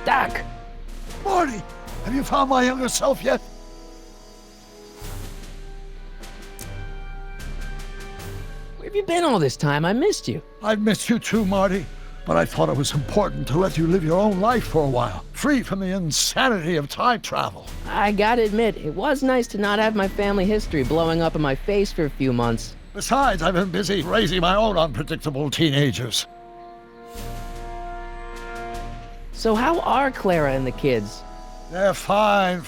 Doc! Marty, have you found my younger self yet? Where have you been all this time? I missed you. I've missed you too, Marty. But I thought it was important to let you live your own life for a while, free from the insanity of time travel. I gotta admit, it was nice to not have my family history blowing up in my face for a few months. Besides, I've been busy raising my own unpredictable teenagers. So how are Clara and the kids? They're fine.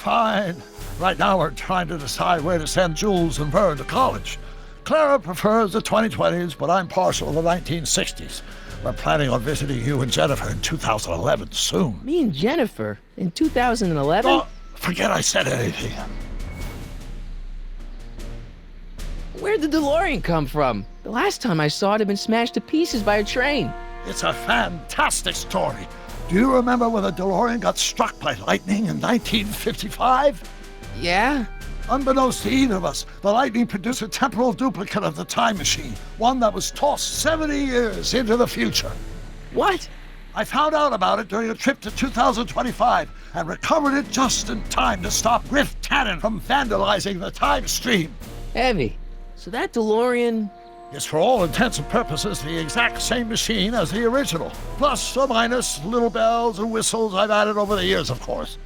Right now we're trying to decide where to send Jules and Vern to college. Clara prefers the 2020s, but I'm partial to the 1960s. We're planning on visiting you and Jennifer in 2011 soon. Me and Jennifer? In 2011? Oh, forget I said anything. Where'd the DeLorean come from? The last time I saw it had been smashed to pieces by a train. It's a fantastic story. Do you remember when the DeLorean got struck by lightning in 1955? Yeah? Unbeknownst to either of us, the lightning produced a temporal duplicate of the time machine, one that was tossed 70 years into the future. What? I found out about it during a trip to 2025 and recovered it just in time to stop Griff Tannen from vandalizing the time stream. Heavy. So that DeLorean... is for all intents and purposes the exact same machine as the original, plus or minus little bells and whistles I've added over the years, of course.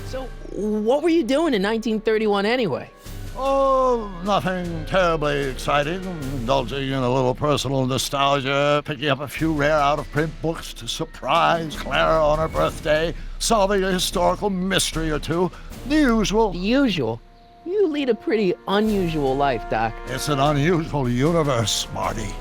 So, what were you doing in 1931 anyway? Oh, nothing terribly exciting. Indulging in a little personal nostalgia, picking up a few rare out-of-print books to surprise Clara on her birthday, solving a historical mystery or two. The usual. The usual? You lead a pretty unusual life, Doc. It's an unusual universe, Marty.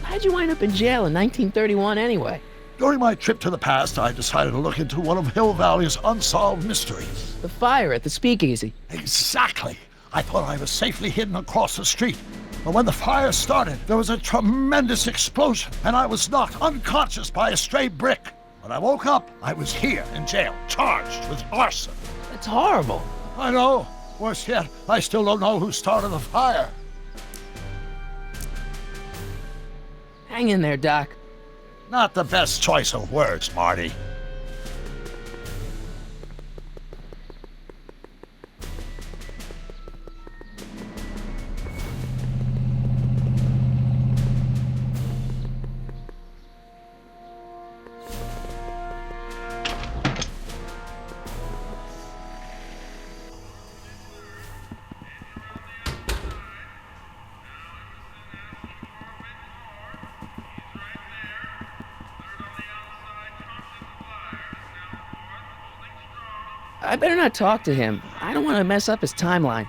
How'd you wind up in jail in 1931 anyway? During my trip to the past, I decided to look into one of Hill Valley's unsolved mysteries. The fire at the speakeasy. Exactly. I thought I was safely hidden across the street. But when the fire started, there was a tremendous explosion, and I was knocked unconscious by a stray brick. When I woke up, I was here in jail, charged with arson. That's horrible. I know. Worse yet, I still don't know who started the fire. Hang in there, Doc. Not the best choice of words, Marty. I better not talk to him. I don't want to mess up his timeline.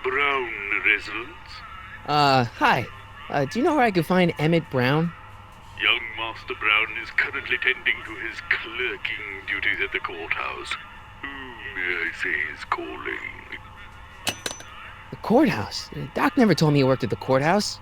Brown residence? Hi. Do you know where I can find Emmett Brown? Young Master Brown is currently tending to his clerking duties at the courthouse. Who may I say is calling? The courthouse? Doc never told me he worked at the courthouse.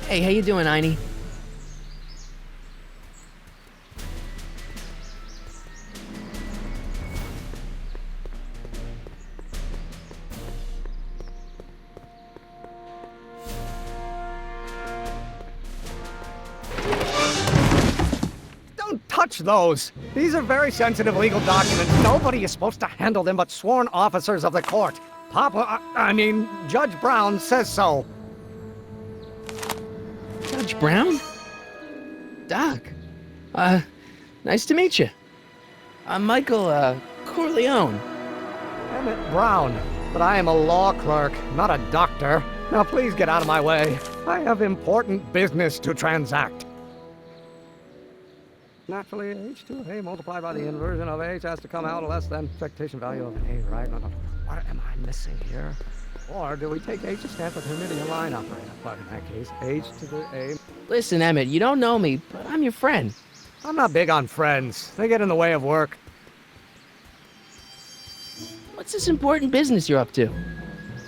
Hey, how you doing, Einie? Don't touch those. These are very sensitive legal documents. Nobody is supposed to handle them but sworn officers of the court. Judge Brown says so. Judge Brown? Doc. Nice to meet you. I'm Michael, Corleone. Emmett Brown. But I am a law clerk, not a doctor. Now please get out of my way. I have important business to transact. Naturally, H2A multiplied by the inversion of H has to come out less than expectation value of A, right? No. What am I missing here? Or do we take H to stand for Hermitian line operator? But in that case, H to the A. Listen, Emmett, you don't know me, but I'm your friend. I'm not big on friends. They get in the way of work. What's this important business you're up to?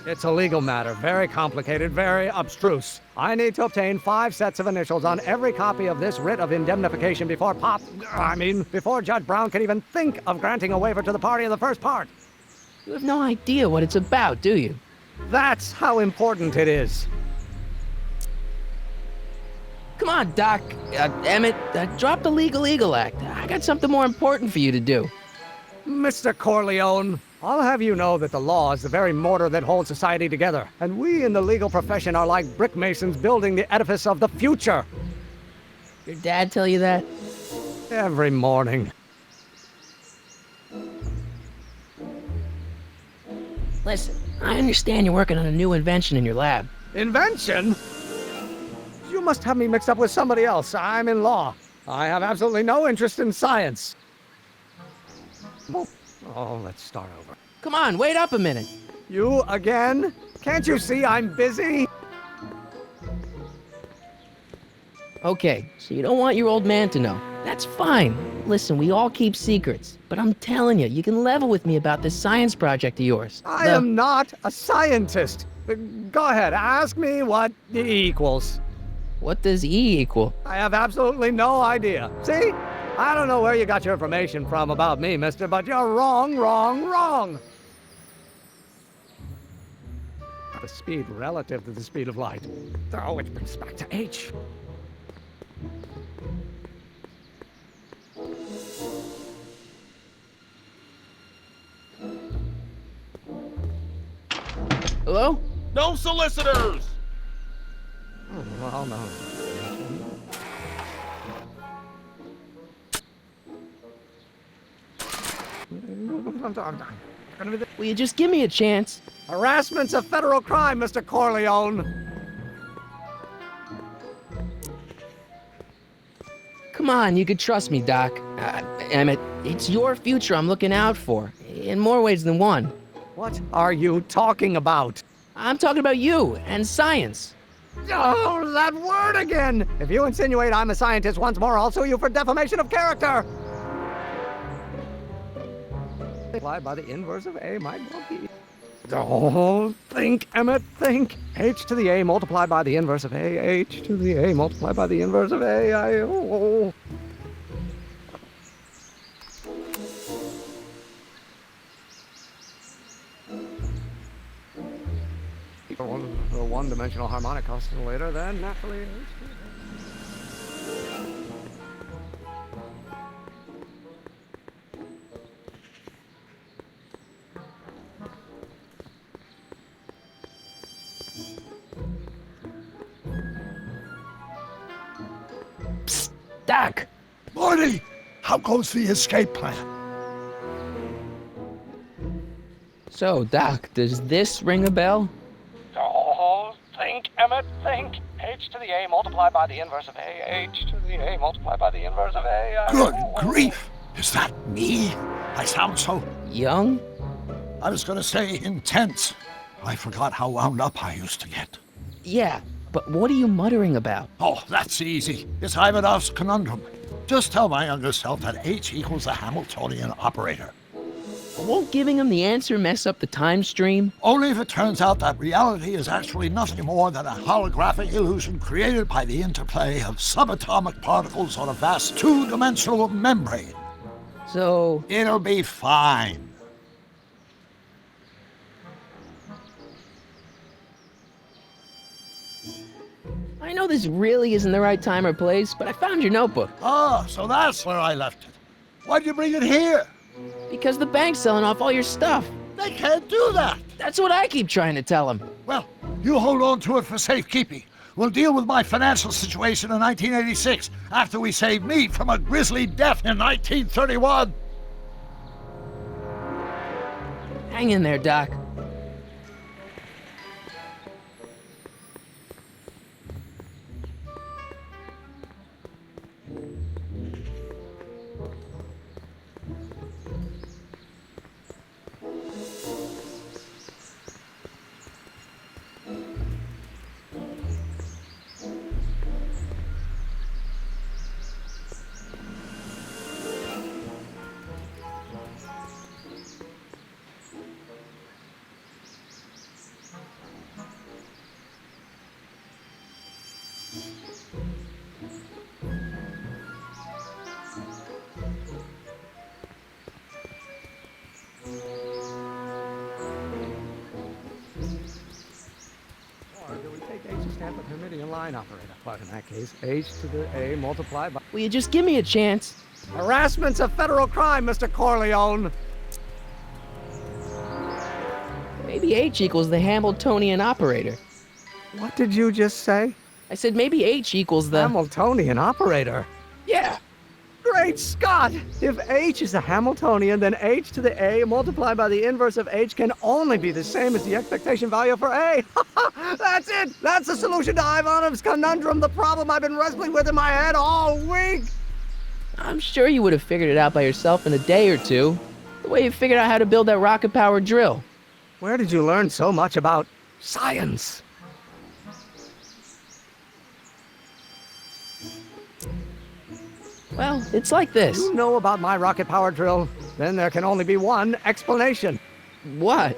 It's a legal matter, very complicated, very abstruse. I need to obtain 5 sets of initials on every copy of this writ of indemnification before before Judge Brown can even think of granting a waiver to the party in the first part. You have no idea what it's about, do you? That's how important it is. Come on, Doc. Emmett, drop the Legal Eagle Act. I got something more important for you to do. Mr. Corleone, I'll have you know that the law is the very mortar that holds society together, and we in the legal profession are like brick masons building the edifice of the future. Your dad tell you that? Every morning. Listen, I understand you're working on a new invention in your lab. Invention? You must have me mixed up with somebody else. I'm in law. I have absolutely no interest in science. Oh, let's start over. Come on, wait up a minute. You again? Can't you see I'm busy? Okay, so you don't want your old man to know. That's fine. Listen, we all keep secrets. But I'm telling you can level with me about this science project of yours. I am not a scientist. Go ahead, ask me what E equals. What does E equal? I have absolutely no idea. See? I don't know where you got your information from about me, mister, but you're wrong. The speed relative to the speed of light. Oh, which brings us back to H. Hello? No solicitors! Well, no. Will you just give me a chance? Harassment's a federal crime, Mr. Corleone. Come on, you could trust me, Doc. Emmett, it's your future I'm looking out for, in more ways than one. What are you talking about? I'm talking about you and science. Oh, that word again! If you insinuate I'm a scientist once more, I'll sue you for defamation of character! Multiplied by the inverse of A might well be. Oh, think, Emmett, think. H to the A multiplied by the inverse of A. H to the A multiplied by the inverse of A. A one-dimensional harmonic oscillator, then naturally. Doc! Morty, how goes the escape plan? So, Doc, does this ring a bell? Oh, think, Emmett, think. H to the A multiplied by the inverse of A. H to the A multiplied by the inverse of A. Good grief! Is that me? I sound so... Young? I was gonna say intense. I forgot how wound up I used to get. Yeah, but what are you muttering about? Oh, that's easy. It's Ivanov's conundrum. Just tell my younger self that H equals a Hamiltonian operator. Won't giving him the answer mess up the time stream? Only if it turns out that reality is actually nothing more than a holographic illusion created by the interplay of subatomic particles on a vast two-dimensional membrane. So... It'll be fine. I know this really isn't the right time or place, but I found your notebook. Ah, so that's where I left it. Why'd you bring it here? Because the bank's selling off all your stuff. They can't do that. That's what I keep trying to tell him. Well, you hold on to it for safekeeping. We'll deal with my financial situation in 1986 after we saved me from a grisly death in 1931. Hang in there, Doc. Stand the Hermitian line operator. But in that case, H to the A multiplied by... Will you just give me a chance? Harassment's a federal crime, Mr. Corleone. Maybe H equals the Hamiltonian operator. What did you just say? I said maybe H equals the... Hamiltonian operator? Yeah! Great Scott! If H is a Hamiltonian, then H to the A multiplied by the inverse of H can only be the same as the expectation value for A. That's it! That's the solution to Ivanov's conundrum, the problem I've been wrestling with in my head all week! I'm sure you would have figured it out by yourself in a day or two. The way you figured out how to build that rocket-powered drill. Where did you learn so much about science? Well, it's like this. You know about my rocket power drill? Then there can only be one explanation. What?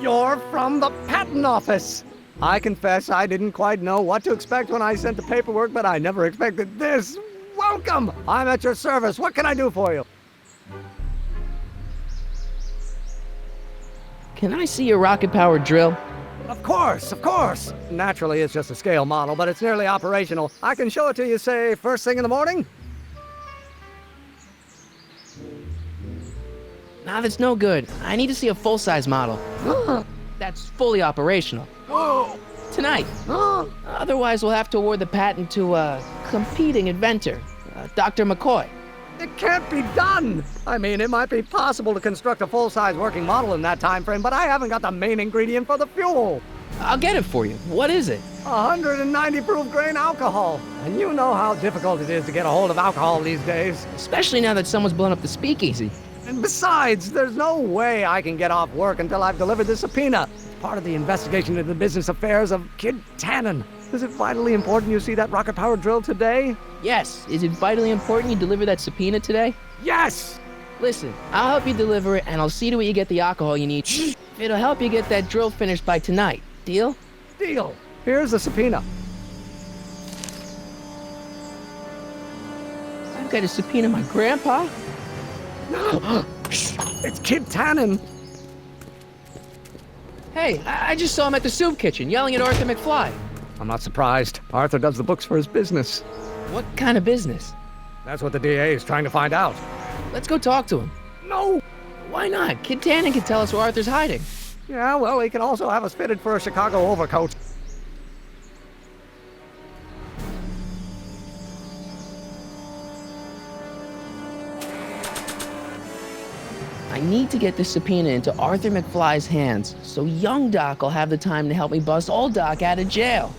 You're from the patent office. I confess I didn't quite know what to expect when I sent the paperwork, but I never expected this. Welcome! I'm at your service. What can I do for you? Can I see your rocket-powered drill? Of course, of course. Naturally, it's just a scale model, but it's nearly operational. I can show it to you, say, first thing in the morning? Nah, that's no good. I need to see a full-size model. That's fully operational. Tonight. Otherwise, we'll have to award the patent to a competing inventor, Dr. McCoy. It can't be done! I mean, it might be possible to construct a full-size working model in that time frame, but I haven't got the main ingredient for the fuel. I'll get it for you. What is it? 190 proof grain alcohol. And you know how difficult it is to get a hold of alcohol these days. Especially now that someone's blown up the speakeasy. And besides, there's no way I can get off work until I've delivered the subpoena. It's part of the investigation into the business affairs of Kid Tannen. Is it vitally important you see that rocket power drill today? Yes. Is it vitally important you deliver that subpoena today? Yes! Listen, I'll help you deliver it, and I'll see to it you get the alcohol you need. It'll help you get that drill finished by tonight. Deal? Deal. Here's the subpoena. I've got to subpoena my grandpa? It's Kid Tannen. Hey, I just saw him at the soup kitchen yelling at Arthur McFly. I'm not surprised. Arthur does the books for his business. What kind of business? That's what the DA is trying to find out. Let's go talk to him. No! Why not? Kid Tannen can tell us where Arthur's hiding. Yeah, well, he can also have us fitted for a Chicago overcoat. I need to get this subpoena into Arthur McFly's hands, so young Doc will have the time to help me bust old Doc out of jail.